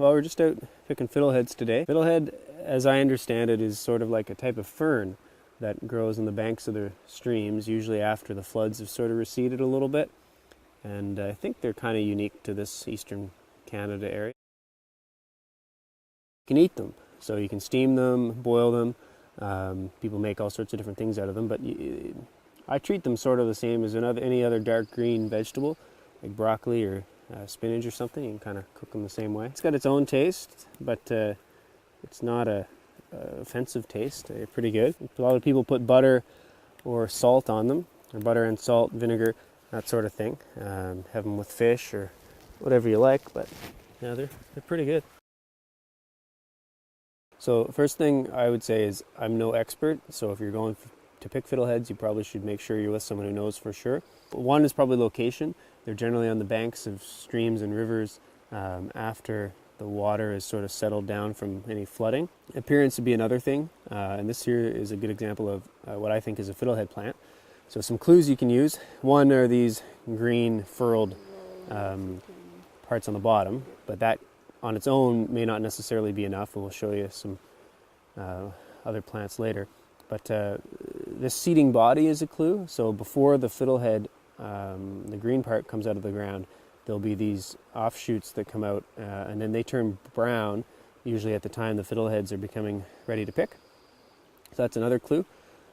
Well, we're just out picking fiddleheads today. Fiddlehead, as I understand it, is sort of like a type of fern that grows in the banks of the streams, usually after the floods have sort of receded a little bit. And I think they're kind of unique to this eastern Canada area. You can eat them, so you can steam them, boil them. People make all sorts of different things out of them, but I treat them sort of the same as any other dark green vegetable, like broccoli or spinach or something. You can kind of cook them the same way. It's got its own taste, but it's not a offensive taste. They're pretty good. A lot of people put butter or salt on them, or butter and salt, vinegar, that sort of thing. Have them with fish or whatever you like, but yeah, they're pretty good. So first thing I would say is I'm no expert, so if you're going to pick fiddleheads, you probably should make sure you're with someone who knows for sure. One is probably location. They're generally on the banks of streams and rivers after the water is sort of settled down from any flooding. Appearance would be another thing, and this here is a good example of what I think is a fiddlehead plant. So some clues you can use. One are these green furled parts on the bottom, but that on its own may not necessarily be enough, and we'll show you some other plants later. But this seeding body is a clue. So before the fiddlehead, the green part comes out of the ground, there'll be these offshoots that come out, and then they turn brown, usually at the time the fiddleheads are becoming ready to pick. So that's another clue.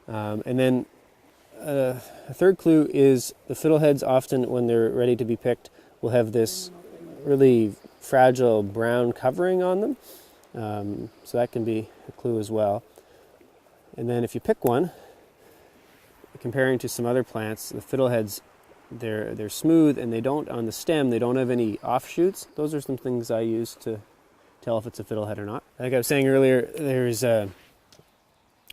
And then a third clue is the fiddleheads often, when they're ready to be picked, will have this really fragile brown covering on them. So that can be a clue as well. And then if you pick one, comparing to some other plants, the fiddleheads, they're smooth, and they don't, on the stem, they don't have any offshoots. Those are some things I use to tell if it's a fiddlehead or not. Like I was saying earlier, there's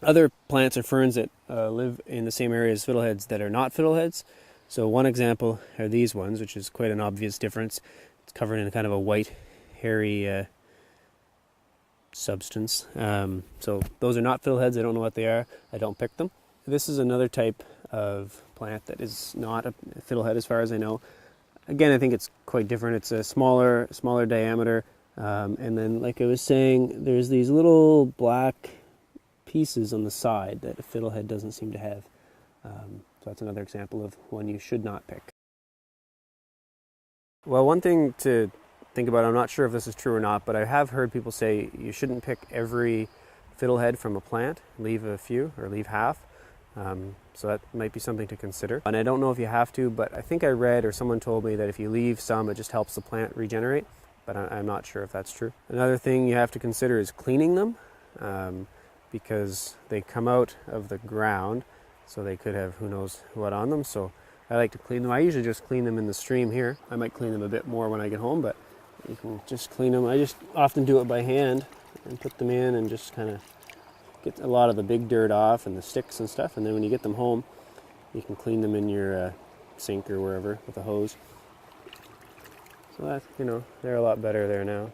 other plants or ferns that live in the same area as fiddleheads that are not fiddleheads. So one example are these ones, which is quite an obvious difference. It's covered in kind of a white, hairy substance. So those are not fiddleheads. I don't know what they are. I don't pick them. This is another type of plant that is not a fiddlehead as far as I know. Again, I think it's quite different. It's a smaller diameter. And then, like I was saying, there's these little black pieces on the side that a fiddlehead doesn't seem to have. So that's another example of one you should not pick. Well, one thing to think about, I'm not sure if this is true or not, but I have heard people say you shouldn't pick every fiddlehead from a plant, leave a few or leave half. So that might be something to consider. And I don't know if you have to, but I think I read or someone told me that if you leave some, it just helps the plant regenerate, but I'm not sure if that's true. Another thing you have to consider is cleaning them, because they come out of the ground, so they could have who knows what on them. So I like to clean them. I usually just clean them in the stream here. I might clean them a bit more when I get home, but you can just clean them. I just often do it by hand and put them in and just kind of get a lot of the big dirt off and the sticks and stuff, and then when you get them home, you can clean them in your sink or wherever with a hose. So that, they're a lot better there now.